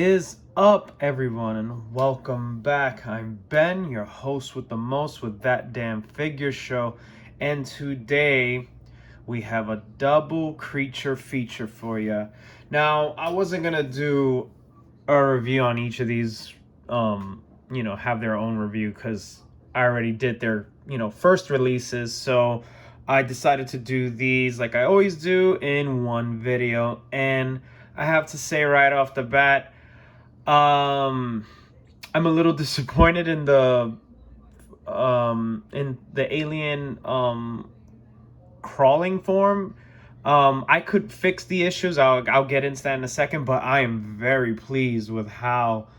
Is up, everyone, and welcome back. I'm Ben, your host with the most with That Damn Figure Show, and today we have a double creature feature for you. Now, I wasn't gonna do a review on each of these, have their own review because I already did their, first releases, so I decided to do these like I always do in one video, and I have to say right off the bat, um, I'm a little disappointed in the alien crawling form. I could fix the issues. I'll get into that in a second, but I am very pleased with how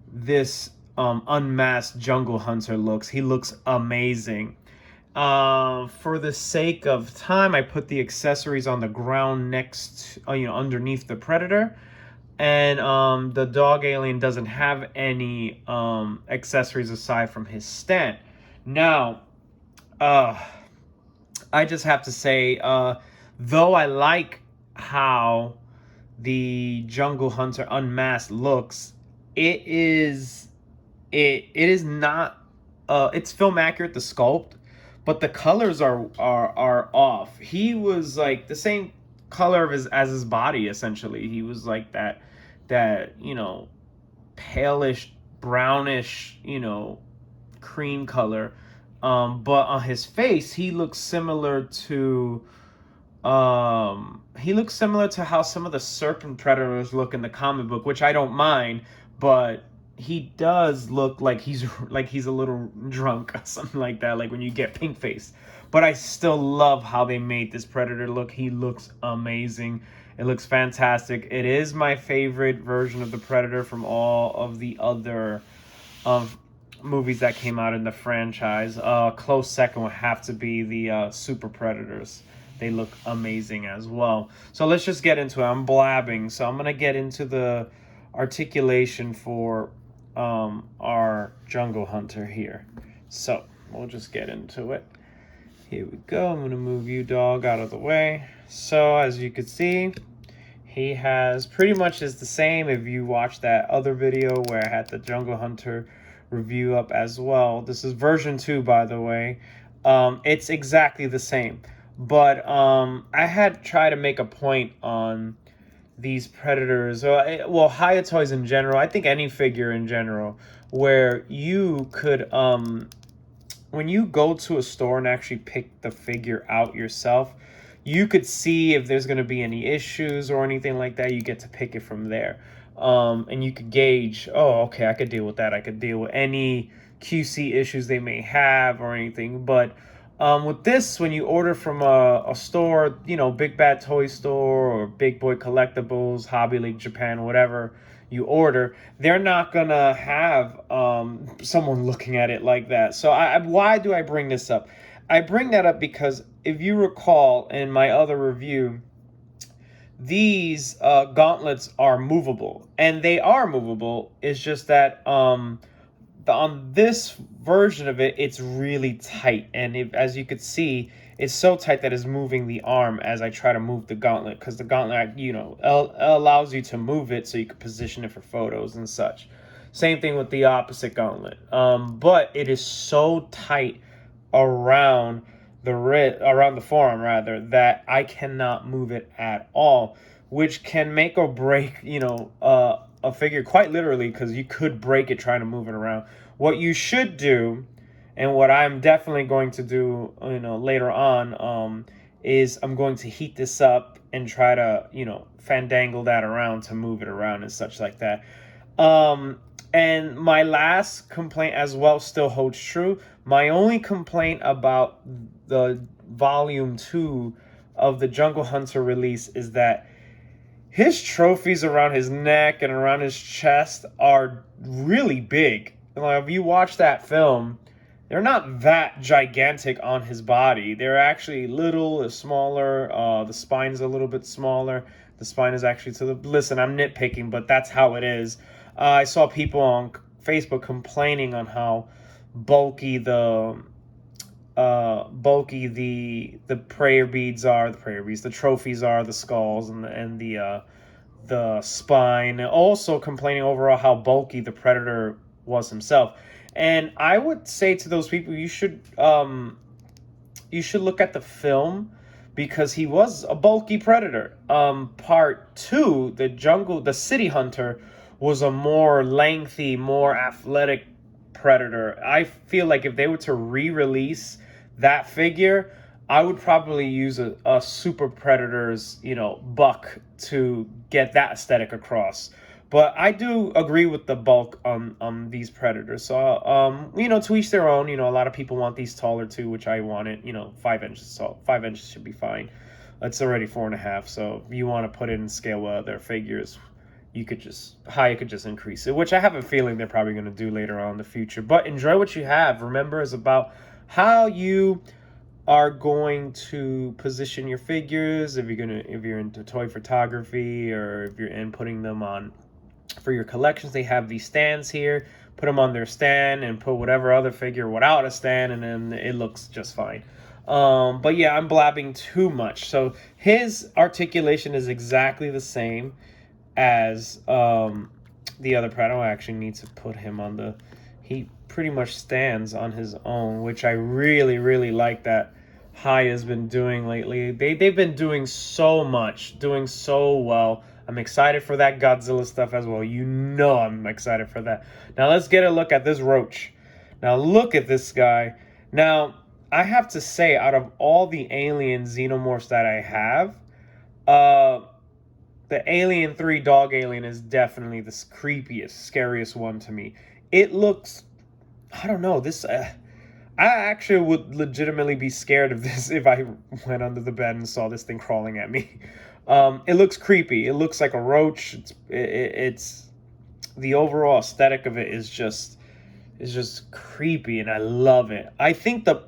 this unmasked jungle hunter looks. He looks amazing. For the sake of time, I put the accessories on the ground next, underneath the predator. And the dog alien doesn't have any accessories aside from his stand. Now, uh, I just have to say, though I like how the Jungle Hunter Unmasked looks, it is not it's film accurate, the sculpt, but the colors are off. He was like the same color of his body essentially. He was like that palish brownish, cream color. But on his face he looks similar to how some of the serpent predators look in the comic book, which I don't mind, but he does look like he's a little drunk or something like that, like when you get pink face. But I still love how they made this predator look. He looks amazing. It looks fantastic. It is my favorite version of the predator from all of the other movies that came out in the franchise. Close second would have to be the Super Predators. They look amazing as well. So let's just get into it. I'm blabbing, so I'm going to get into the articulation for our Jungle Hunter here. So we'll just get into it. Here we go. I'm going to move you, dog, out of the way. So as you can see, he has pretty much is the same. If you watch that other video where I had the Jungle Hunter review up as well. This is version 2, by the way. It's exactly the same. But I had tried to make a point on these predators, well, Hiya Toys in general. I think any figure in general, where you could, when you go to a store and actually pick the figure out yourself, you could see if there's going to be any issues or anything like that. You get to pick it from there. And you could gauge, oh, okay, I could deal with that. I could deal with any QC issues they may have or anything. But with this, when you order from a store, Big Bad Toy Store or Big Boy Collectibles, Hobby League Japan, whatever you order, they're not going to have someone looking at it like that. So why do I bring this up? I bring that up because if you recall in my other review, these gauntlets are movable, and they are movable. It's just that on this version of it, it's really tight, and as you could see, it's so tight that it's moving the arm as I try to move the gauntlet, because the gauntlet, allows you to move it so you can position it for photos and such. Same thing with the opposite gauntlet, but it is so tight around around the forearm rather, that I cannot move it at all, which can make or break a figure quite literally, because you could break it trying to move it around. What you should do, and what I'm definitely going to do later on, is I'm going to heat this up and try to fandangle that around to move it around and such like that. And my last complaint as well still holds true. My only complaint about the volume 2 of the Jungle Hunter release is that his trophies around his neck and around his chest are really big. Like, if you watch that film, they're not that gigantic on his body. They're actually little, smaller. The spine is a little bit smaller. The spine is actually to the... Listen, I'm nitpicking, but that's how it is. I saw people on Facebook complaining on how bulky the prayer beads are, the trophies are, the skulls and the spine, and also complaining overall how bulky the Predator was himself. And I would say to those people, you should look at the film because he was a bulky Predator. Part two, the City Hunter, was a more lengthy, more athletic Predator. I feel like if they were to re-release that figure, I would probably use a Super Predators, buck to get that aesthetic across. But I do agree with the bulk on these Predators. So to each their own. A lot of people want these taller too, which I want it. 5 inches tall. 5 inches should be fine. It's already 4.5. So if you want to put it in scale with other figures, Hiya could just increase it, which I have a feeling they're probably going to do later on in the future. But enjoy what you have. Remember, it's about how you are going to position your figures. If you're into toy photography, or if you're in putting them on for your collections, they have these stands here. Put them on their stand and put whatever other figure without a stand, and then it looks just fine. But yeah, I'm blabbing too much. So his articulation is exactly the same as the other Prado. I actually need to put him on the... He pretty much stands on his own, which I really, really like that Hiya's been doing lately. They've been doing so much, doing so well. I'm excited for that Godzilla stuff as well. I'm excited for that. Now let's get a look at this Roach. Now look at this guy. Now, I have to say, out of all the alien xenomorphs that I have, the Alien 3 Dog Alien is definitely the creepiest, scariest one to me. It looks... I don't know. I actually would legitimately be scared of this if I went under the bed and saw this thing crawling at me. It looks creepy. It looks like a roach. It's the overall aesthetic of it is just creepy, and I love it. I think the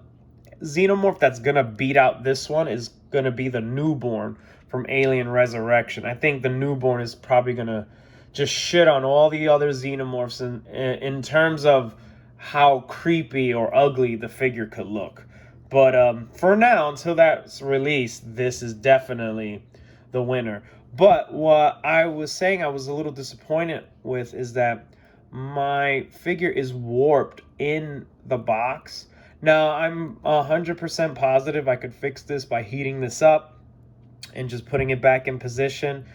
xenomorph that's gonna beat out this one is gonna be the Newborn from Alien Resurrection. I think the Newborn is probably gonna just shit on all the other xenomorphs in terms of how creepy or ugly the figure could look. But for now, until that's released, this is definitely the winner. But what I was saying I was a little disappointed with is that my figure is warped in the box. Now, I'm 100% positive I could fix this by heating this up and just putting it back in position.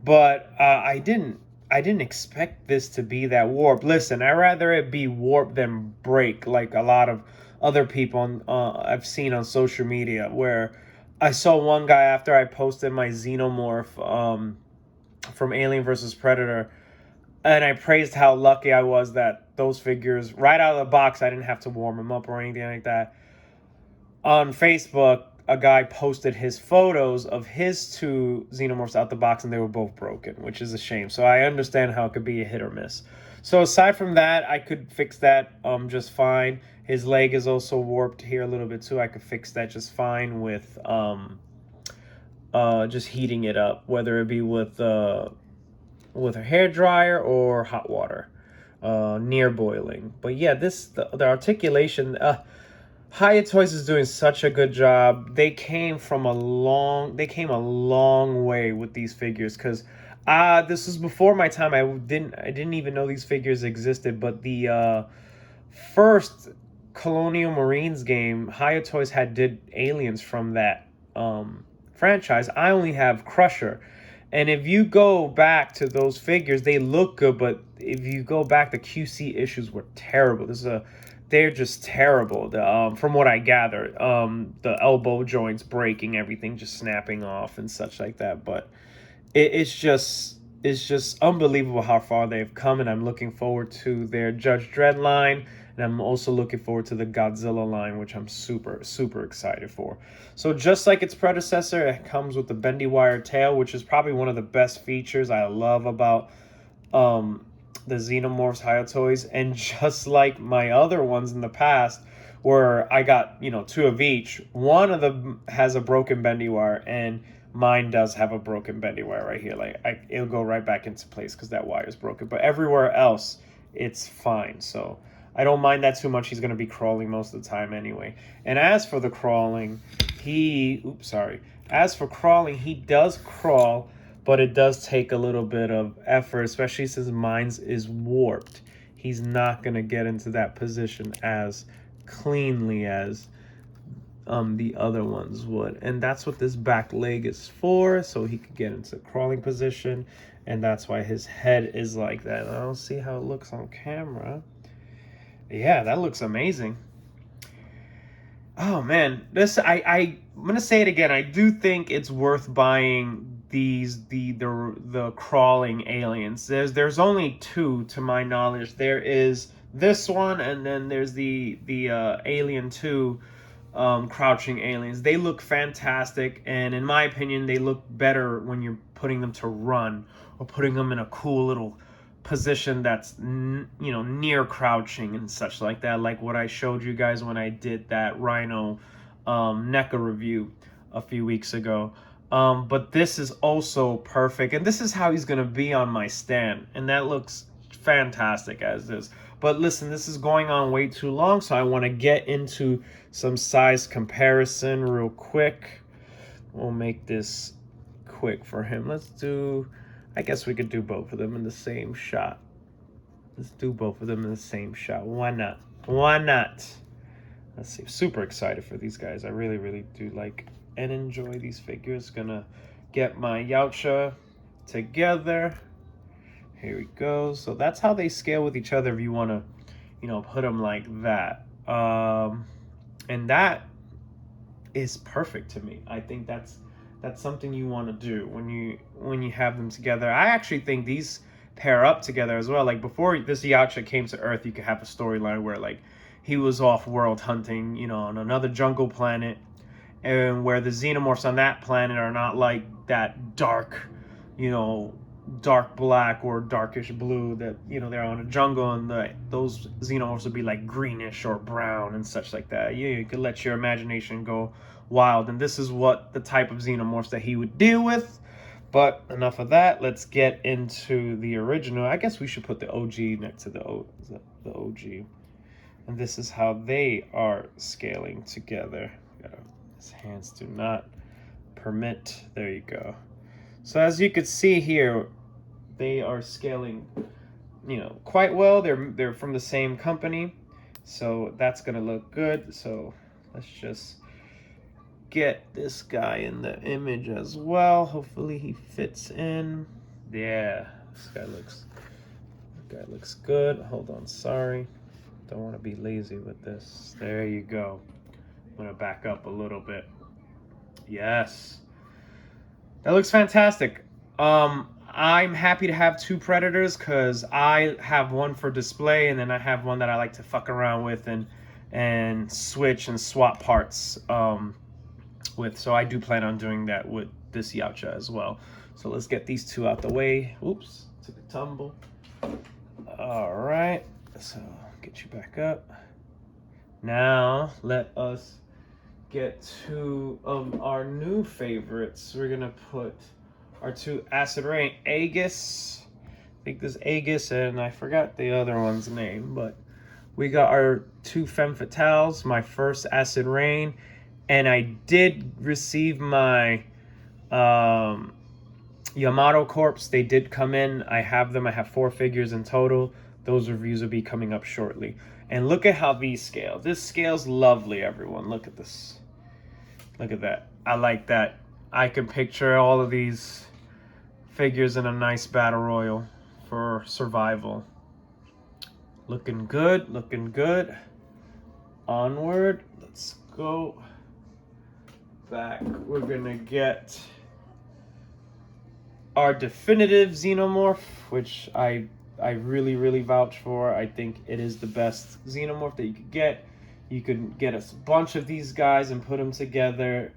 But I didn't expect this to be that warped. Listen, I'd rather it be warped than break, like a lot of other people I've seen on social media, where I saw one guy after I posted my xenomorph from Alien vs. Predator, and I praised how lucky I was that those figures, right out of the box, I didn't have to warm them up or anything like that. On Facebook, a guy posted his photos of his two xenomorphs out the box, and they were both broken, which is a shame. So I understand how it could be a hit or miss. So aside from that, I could fix that just fine. His leg is also warped here a little bit too. I could fix that just fine with just heating it up, whether it be with a hair dryer or hot water, near boiling. But yeah, the articulation. Hiya Toys is doing such a good job. They came a long way with these figures, because this was before my time. I didn't even know these figures existed. But the first Colonial Marines game, Hiya Toys did aliens from that franchise. I only have Crusher. And if you go back to those figures, they look good, but if you go back, the QC issues were terrible. They're just terrible. From what I gathered, the elbow joints breaking, everything just snapping off and such like that. But it's just unbelievable how far they've come, and I'm looking forward to their Judge Dredd line, and I'm also looking forward to the Godzilla line, which I'm super, super excited for. So just like its predecessor, it comes with the bendy wire tail, which is probably one of the best features I love about the Xenomorphs Hiya Toys. And just like my other ones in the past, where I got, two of each, one of them has a broken bendy wire, and mine does have a broken bendy wire right here. Like it'll go right back into place because that wire is broken. But everywhere else, it's fine. So I don't mind that too much. He's going to be crawling most of the time anyway. And as for the crawling, he does crawl, but it does take a little bit of effort, especially since mine's is warped. He's not gonna get into that position as cleanly as the other ones would. And that's what this back leg is for, so he could get into crawling position. And that's why his head is like that. I don't see how it looks on camera. Yeah, that looks amazing. Oh man, I'm gonna say it again. I do think it's worth buying the crawling aliens. There's only two to my knowledge. There is this one, and then there's the Alien 2, crouching aliens. They look fantastic, and in my opinion, they look better when you're putting them to run or putting them in a cool little position that's near crouching and such like that, like what I showed you guys when I did that Rhino NECA review a few weeks ago. But this is also perfect, and this is how he's gonna be on my stand, and that looks fantastic as is. But listen, this is going on way too long, so I want to get into some size comparison real quick. We'll make this quick for him. Let's do, I guess we could do both of them in the same shot. Let's do both of them in the same shot. Why not? Why not? Let's see. Super excited for these guys. I really, really do like and enjoy these figures. Gonna get my Yautja together. Here we go. So that's how they scale with each other if you want to, put them like that. And that is perfect to me. I think that's something you want to do when you have them together. I actually think these pair up together as well. Like before this Yautja came to Earth, you could have a storyline where like he was off world hunting, on another jungle planet, and where the xenomorphs on that planet are not like that dark, dark black or darkish blue that they're on a jungle, and those xenomorphs would be like greenish or brown and such like that. You could let your imagination go wild, and this is what the type of xenomorphs that he would deal with. But enough of that. Let's get into the original. I guess we should put the OG next to the OG, and this is how they are scaling together. His hands do not permit. There you go. So as you could see here, they are scaling, quite well. They're from the same company, so that's gonna look good. So let's just get this guy in the image as well. Hopefully he fits in. Yeah, this guy looks good. Hold on, sorry. Don't want to be lazy with this. There you go. I'm gonna back up a little bit. Yes. That looks fantastic. I'm happy to have two Predators because I have one for display, and then I have one that I like to fuck around with and switch and swap parts with. So I do plan on doing that with this Yautja as well. So let's get these two out the way. Oops, took a tumble. All right, so get you back up. Now let us get two of our new favorites. We're gonna put our two Acid Rain Aegis. I think this Aegis, and I forgot the other one's name, but we got our two Femme Fatales, my first Acid Rain, and I did receive my Yamato Corpse. They did come in. I have them. I have 4 figures in total. Those reviews will be coming up shortly. And look at how these scale. This scales lovely, everyone. Look at this. Look at that. I like that. I can picture all of these figures in a nice battle royal for survival. Looking good, looking good. Onward. Let's go back. We're gonna get our definitive Xenomorph, which I really, really vouch for. I think it is the best Xenomorph that you could get. You could get a bunch of these guys and put them together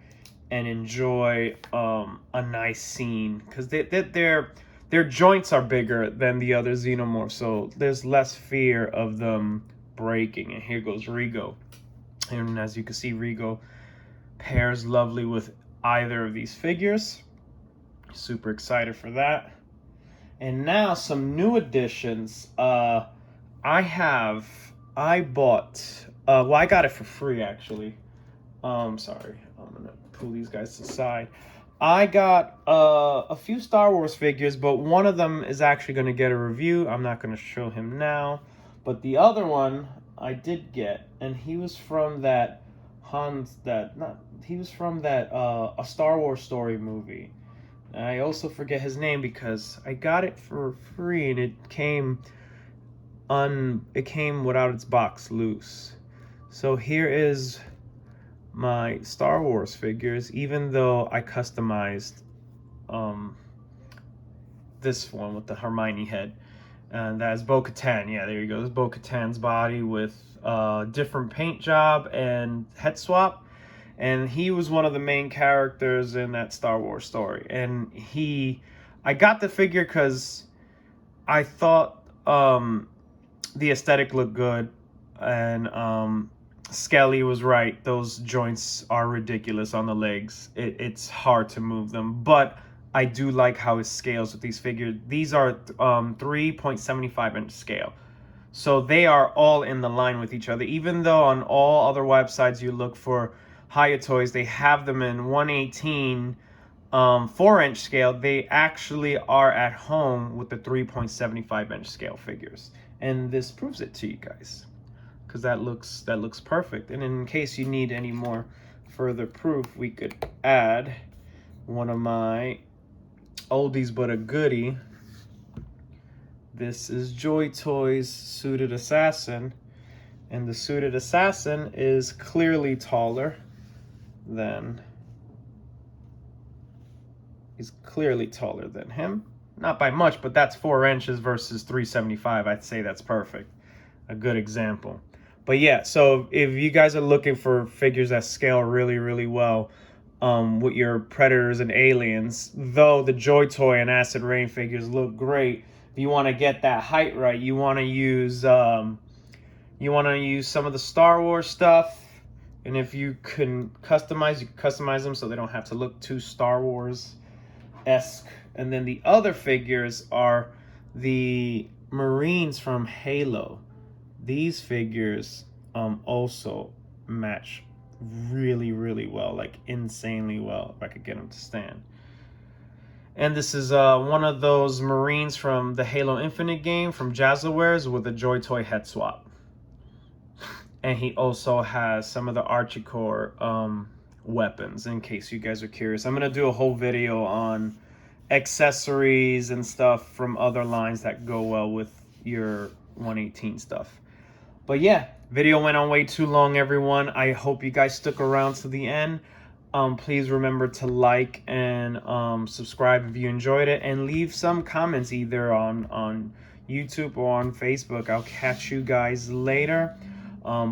and enjoy a nice scene, because their joints are bigger than the other Xenomorphs, so there's less fear of them breaking. And here goes Rigo. And as you can see, Rigo pairs lovely with either of these figures. Super excited for that. And now some new additions. I bought, well, I got it for free actually. Sorry, I'm gonna pull these guys to the side. I got a few Star Wars figures, but one of them is actually going to get a review. I'm not going to show him now. But the other one I did get, and he was from that he was from that A Star Wars Story movie. I also forget his name because I got it for free and it came without its box loose. So here is my Star Wars figures, even though I customized um this one with the Hermione head. And that is Bo-Katan. Yeah, there you go. This is Bo-Katan's body with different paint job and head swap. And he was one of the main characters in that Star Wars story. And I got the figure because I thought the aesthetic looked good, and Skelly was right. Those joints are ridiculous on the legs. It's hard to move them, but I do like how it scales with these figures. These are 3.75 inch scale. So they are all in the line with each other. Even though on all other websites you look for Hiya Toys, they have them in 118 4-inch scale. They actually are at home with the 3.75 inch scale figures. And this proves it to you guys, because that looks perfect. And in case you need any more further proof, we could add one of my oldies but a goodie. This is Joy Toys Suited Assassin, and the Suited Assassin is clearly taller than him. Not by much, but that's 4 inches versus 375. I'd say that's perfect. A good example. But yeah, so if you guys are looking for figures that scale really, really well with your Predators and Aliens, though the Joy Toy and Acid Rain figures look great, if you want to get that height right, you want to use some of the Star Wars stuff. And if you can customize, you can customize them so they don't have to look too Star Wars-esque. And then the other figures are the Marines from Halo. These figures also match really, really well, like insanely well, if I could get them to stand. And this is one of those Marines from the Halo Infinite game from Jazwares with a Joy Toy head swap. And he also has some of the Archicore weapons, in case you guys are curious. I'm going to do a whole video on accessories and stuff from other lines that go well with your 118 stuff. But yeah, video went on way too long, everyone. I hope you guys stuck around to the end. Please remember to like and subscribe if you enjoyed it, and leave some comments either on YouTube or on Facebook. I'll catch you guys later.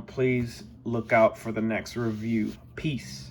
Please look out for the next review. Peace.